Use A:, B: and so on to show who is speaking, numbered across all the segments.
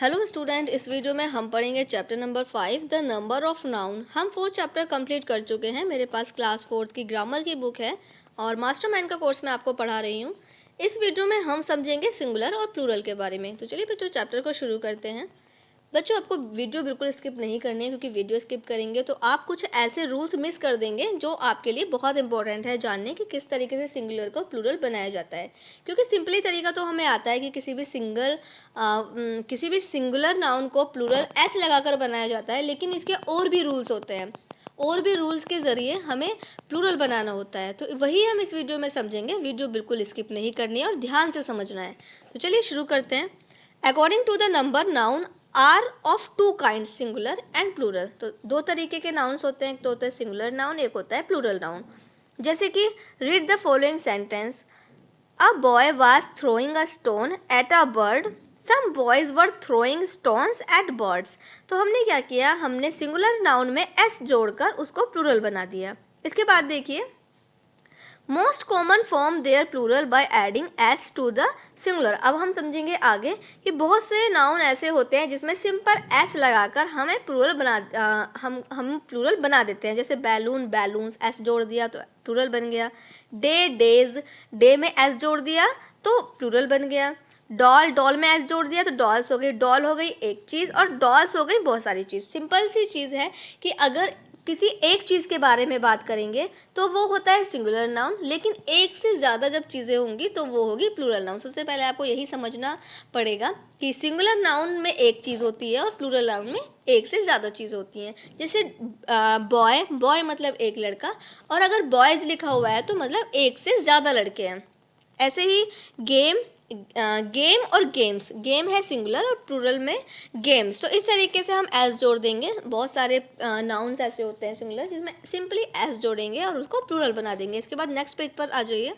A: Hello student, इस video में हम पढ़ेंगे chapter number 5 the number of noun. हम 4 चैप्टर कंप्लीट कर चुके हैं। मेरे पास क्लास 4 की ग्रामर की बुक है और मास्टरमाइंड का कोर्स मैं आपको पढ़ा रही हूँ। इस वीडियो में हम समझेंगे सिंगुलर और प्लूरल के बारे में। तो चलिए बच्चों चैप्टर को शुरू करते हैं। बच्चों आपको वीडियो बिल्कुल स्किप नहीं करनी है, क्योंकि वीडियो स्किप करेंगे तो आप कुछ ऐसे रूल्स मिस कर देंगे जो आपके लिए बहुत इंपॉर्टेंट है जानने कि किस तरीके से सिंगुलर को प्लूरल बनाया जाता है। क्योंकि सिंपली तरीका तो हमें आता है कि किसी भी सिंगुलर नाउन को प्लूरल एस लगाकर बनाया जाता है, लेकिन इसके और भी रूल्स होते हैं। और भी रूल्स के ज़रिए हमें प्लूरल बनाना होता है, तो वही हम इस वीडियो में समझेंगे। वीडियो बिल्कुल स्किप नहीं करनी है और ध्यान से समझना है। तो चलिए शुरू करते हैं। According to the number noun are of two kind, singular and plural. तो दो तरीके के नाउन्स होते हैं, एक तो होता है सिंगुलर नाउन, एक होता है प्लूरल नाउन। जैसे कि read the following sentence. A boy was throwing a stone at a bird, some boys were throwing stones at birds. तो हमने क्या किया, हमने सिंगुलर नाउन में एस जोड़कर उसको प्लूरल बना दिया। इसके बाद देखिए, most common form their plural by adding S to the singular. अब हम समझेंगे आगे कि बहुत से नाउन ऐसे होते हैं जिसमें सिंपल एस लगाकर हमें प्लूरल हम प्लूरल बना देते हैं। जैसे बैलून, बैलून्स, एस जोड़ दिया तो प्लूरल बन गया। डे, डेज, डे में एस जोड़ दिया तो प्लूरल बन गया। डॉल, डॉल में एस जोड़ दिया तो डॉल्स हो गई। डॉल हो गई एक चीज़ और डॉल्स हो गई बहुत सारी चीज़। सिंपल सी चीज़ है कि अगर किसी एक चीज़ के बारे में बात करेंगे तो वो होता है सिंगुलर नाउन, लेकिन एक से ज़्यादा जब चीज़ें होंगी तो वो होगी प्लूरल नाउन। सबसे पहले आपको यही समझना पड़ेगा कि सिंगुलर नाउन में एक चीज़ होती है और प्लूरल नाउन में एक से ज़्यादा चीज़ होती हैं। जैसे बॉय, बॉय मतलब एक लड़का, और अगर बॉयज़ लिखा हुआ है तो मतलब एक से ज़्यादा लड़के हैं। ऐसे ही गेम, गेम और गेम्स, गेम है सिंगुलर और प्लूरल में गेम्स। तो इस तरीके से हम एस जोड़ देंगे। बहुत सारे नाउन्स ऐसे होते हैं सिंगुलर जिसमें सिंपली एस जोड़ेंगे और उसको प्लूरल बना देंगे। इसके बाद नेक्स्ट पेज पर आ जाइए।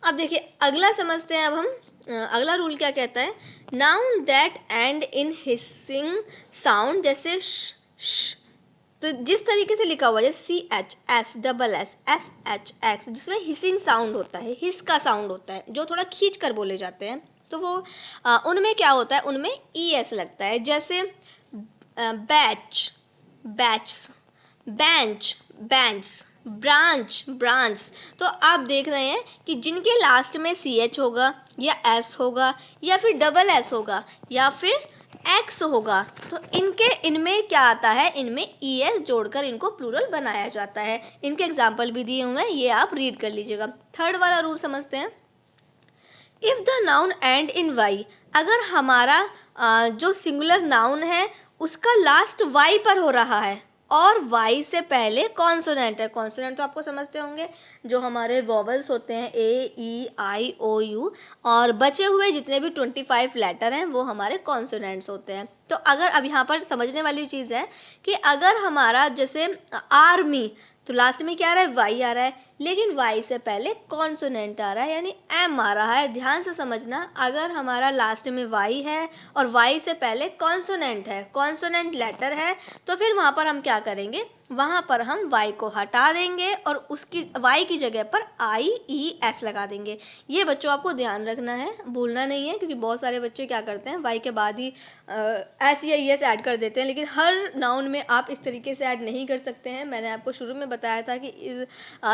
A: अब देखिए अगला समझते हैं। अब हम अगला रूल क्या कहता है। Noun that and in hissing sound, जैसे श, तो जिस तरीके से लिखा हुआ है जैसे C H S double S S H X, जिसमें हिसिंग साउंड होता है, हिस का साउंड होता है, जो थोड़ा खींच कर बोले जाते हैं, तो वो उनमें क्या होता है, उनमें ई एस लगता है। जैसे batch, batch, bench, bench, branch, branch. तो आप देख रहे हैं कि जिनके लास्ट में सी एच होगा या एस होगा या फिर डबल एस होगा या फिर एक्स होगा, तो इनमें क्या आता है, इनमें ई एस जोड़कर इनको प्लूरल बनाया जाता है। इनके एग्जाम्पल भी दिए हुए हैं, ये आप रीड कर लीजिएगा। थर्ड वाला रूल समझते हैं। If the noun end in Y, अगर हमारा जो सिंगुलर नाउन है उसका लास्ट वाई पर हो रहा है और वाई से पहले कॉन्सोनेंट है। कॉन्सोनेंट तो आपको समझते होंगे, जो हमारे वॉवल्स होते हैं ए, ई, आई, ओ, यू, और बचे हुए जितने भी 25 लेटर हैं वो हमारे कॉन्सोनेंट्स होते हैं। तो अगर अब यहाँ पर समझने वाली चीज़ है कि अगर हमारा जैसे आर्मी, तो लास्ट में क्या आ रहा है, वाई आ रहा है, लेकिन वाई से पहले कॉन्सोनेंट आ रहा है यानी एम आ रहा है। ध्यान से समझना, अगर हमारा लास्ट में वाई है और वाई से पहले कॉन्सोनेंट है, कॉन्सोनेंट लेटर है, तो फिर वहाँ पर हम क्या करेंगे, वहाँ पर हम वाई को हटा देंगे और उसकी वाई की जगह पर आई ई एस लगा देंगे। ये बच्चों आपको ध्यान रखना है, भूलना नहीं है, क्योंकि बहुत सारे बच्चे क्या करते हैं वाई के बाद ही एस या ई एस ऐड कर देते हैं, लेकिन हर नाउन में आप इस तरीके से ऐड नहीं कर सकते हैं। मैंने आपको शुरू में बताया था कि इस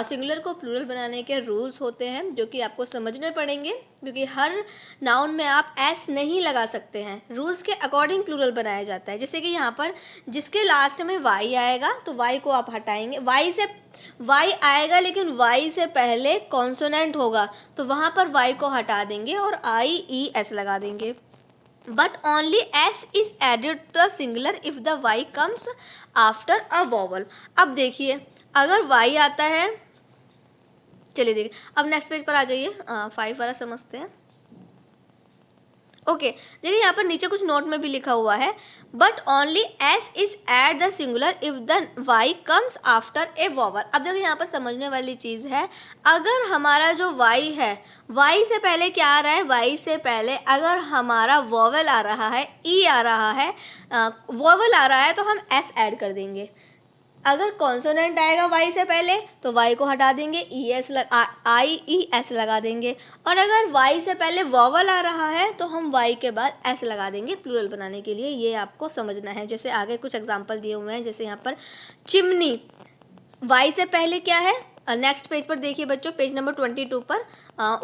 A: सिंगुलर को प्लूरल बनाने के रूल्स होते हैं जो कि आपको समझने पड़ेंगे, क्योंकि हर नाउन में आप एस नहीं लगा सकते हैं। रूल्स के अकॉर्डिंग प्लूरल बनाया जाता है। जैसे कि यहाँ पर जिसके लास्ट में वाई आएगा तो वाई को आप हटाएंगे, वाई आएगा लेकिन वाई से पहले कॉन्सोनेंट होगा तो वहाँ पर वाई को हटा देंगे और आई ई एस लगा देंगे। But only S is added to the singular if the Y comes after a vowel. अब देखिए अगर वाई आता है, चलिए देखिए अब नेक्स्ट पेज पर आ जाइए, 5 वाला समझते हैं। ओके देखिए यहाँ पर नीचे कुछ नोट में भी लिखा हुआ है, but only S is at the singular if the Y comes after a vowel. अब देखिए यहाँ पर समझने वाली चीज़ है, अगर हमारा जो वाई है, वाई से पहले क्या आ रहा है, वाई से पहले अगर हमारा वॉवल आ रहा है, ई आ रहा है, वॉवल आ रहा है, तो हम एस ऐड कर देंगे। अगर कॉन्सोनेंट आएगा वाई से पहले तो वाई को हटा देंगे, IES लगा देंगे, और अगर वाई से पहले वॉवल आ रहा है तो हम वाई के बाद एस लगा देंगे प्लूरल बनाने के लिए। ये आपको समझना है। जैसे आगे कुछ एग्जांपल दिए हुए हैं, जैसे यहाँ पर चिमनी, वाई से पहले क्या है, नेक्स्ट पेज पर देखिए बच्चों, पेज नंबर 22 पर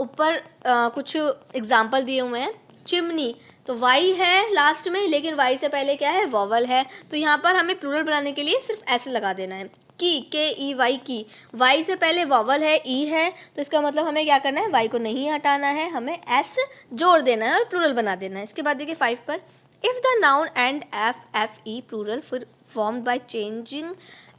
A: ऊपर कुछ एग्जाम्पल दिए हुए हैं। चिमनी तो वाई है लास्ट में, लेकिन वाई से पहले क्या है, वॉवल है, तो यहाँ पर हमें प्लूरल बनाने के लिए सिर्फ एस लगा देना है। KEY की, वाई से पहले वॉवल है, ई है, तो इसका मतलब हमें क्या करना है, वाई को नहीं हटाना है, हमें एस जोड़ देना है और प्लूरल बना देना है। इसके बाद देखिए 5 पर, if the noun end FE plural formed by changing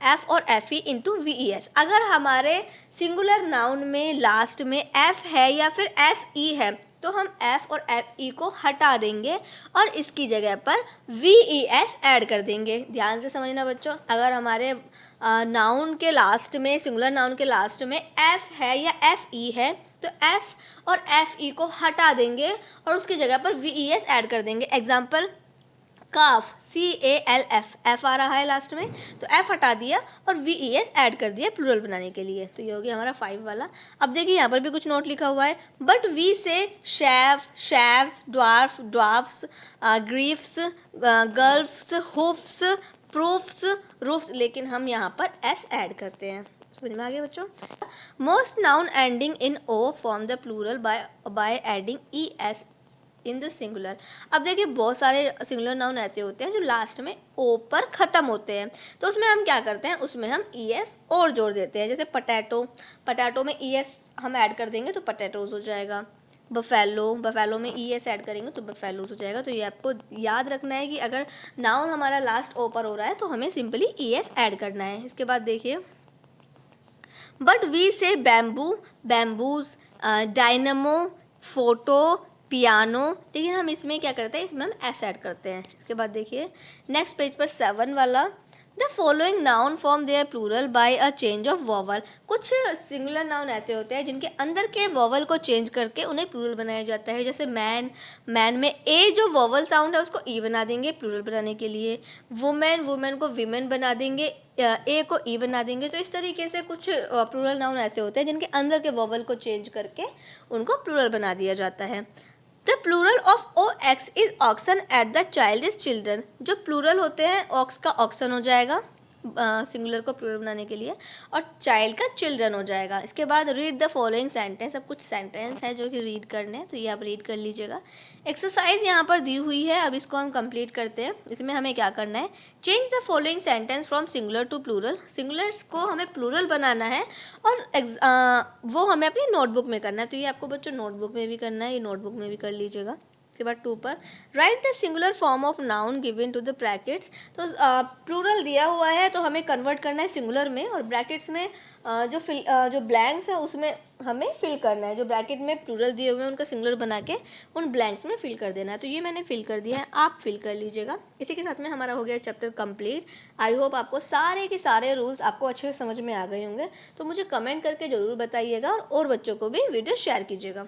A: F और FE इंटू VES, अगर हमारे सिंगुलर नाउन में लास्ट में F है या फिर FE है तो हम F और FE को हटा देंगे और इसकी जगह पर VES ऐड कर देंगे। ध्यान से समझना बच्चों, अगर हमारे नाउन के लास्ट में, सिंगुलर नाउन के लास्ट में F है या FE है तो F और FE को हटा देंगे और उसकी जगह पर VES ऐड कर देंगे। एग्जाम्पल, काफ, CALF, F आ रहा है लास्ट में तो F हटा दिया और VES ऐड कर दिया प्लूरल बनाने के लिए। तो ये हो गया हमारा 5 वाला। अब देखिए यहाँ पर भी कुछ नोट लिखा हुआ है, but we say chef, chefs, dwarf, dwarfs, griefs, gulfs, hoofs, proofs, roofs, लेकिन हम यहाँ पर S ऐड करते हैं। समझ में आ गया बच्चों। Most noun ending in O form the plural by adding ES in the singular. अब देखिए बहुत सारे सिंगुलर नाउन ऐसे होते हैं जो लास्ट में ओ पर ख़त्म होते हैं, तो उसमें हम क्या करते हैं, उसमें हम ES और जोड़ देते हैं। जैसे पटैटो, पटैटो में ES हम ऐड कर देंगे तो पटैटोज हो जाएगा। बफेलो, बफेलो में ES ऐड करेंगे तो बफेलोज हो जाएगा। तो ये आपको याद रखना है कि अगर नाउन हमारा लास्ट ओ पर हो रहा है तो हमें सिंपली ES ऐड करना है। इसके बाद देखिए, बट वी से bamboo, bamboos, dynamo, photo, piano, लेकिन हम इसमें क्या करते हैं, इसमें हम एस ऐड करते हैं। इसके बाद देखिए नेक्स्ट पेज पर 7 वाला, the following noun form their plural by a change of vowel. कुछ सिंगुलर नाउन ऐसे होते हैं जिनके अंदर के वॉवल को चेंज करके उन्हें प्लूरल बनाया जाता है। जैसे मैन, मैन में ए जो वॉवल साउंड है उसको ई बना देंगे प्लूरल बनाने के लिए। वुमेन, वुमेन को विमेन बना देंगे, ए को ई बना देंगे। तो इस तरीके से कुछ प्लूरल नाउन ऐसे होते हैं जिनके अंदर के वॉवल को चेंज करके उनको प्लूरल बना दिया जाता है। The plural of OX is oxen at the child is children. जो प्लूरल होते हैं ऑक्स का ऑक्सन हो जाएगा सिंगुलर को प्लूरल बनाने के लिए, और चाइल्ड का चिल्ड्रन हो जाएगा। इसके बाद रीड द फॉलोइंग सेंटेंस। अब कुछ सेंटेंस है जो कि रीड करने हैं, तो ये आप रीड कर लीजिएगा। एक्सरसाइज यहाँ पर दी हुई है, अब इसको हम कंप्लीट करते हैं। इसमें हमें क्या करना है, change the following sentence from singular to plural. Singulars को हमें प्लूरल बनाना है और वो हमें अपनी नोटबुक में करना है। तो ये आपको बच्चों नोटबुक में भी करना है, ये नोटबुक में भी कर लीजिएगा। इसके बाद 2 पर, write the singular form of noun given to the brackets. तो प्लूरल दिया हुआ है तो हमें कन्वर्ट करना है सिंगुलर में, और ब्रैकेट्स में जो ब्लैंक्स है उसमें हमें फिल करना है। जो ब्रैकेट में प्लूरल दिए हुए हैं उनका सिंगुलर बना के उन ब्लैंक्स में फिल कर देना है। तो ये मैंने फिल कर दिया है, आप फिल कर लीजिएगा। इसी के साथ में हमारा हो गया चैप्टर कंप्लीट। आई होप आपको सारे के सारे रूल्स आपको अच्छे से समझ में आ गए होंगे। तो मुझे कमेंट करके ज़रूर बताइएगा और बच्चों को भी वीडियो शेयर कीजिएगा।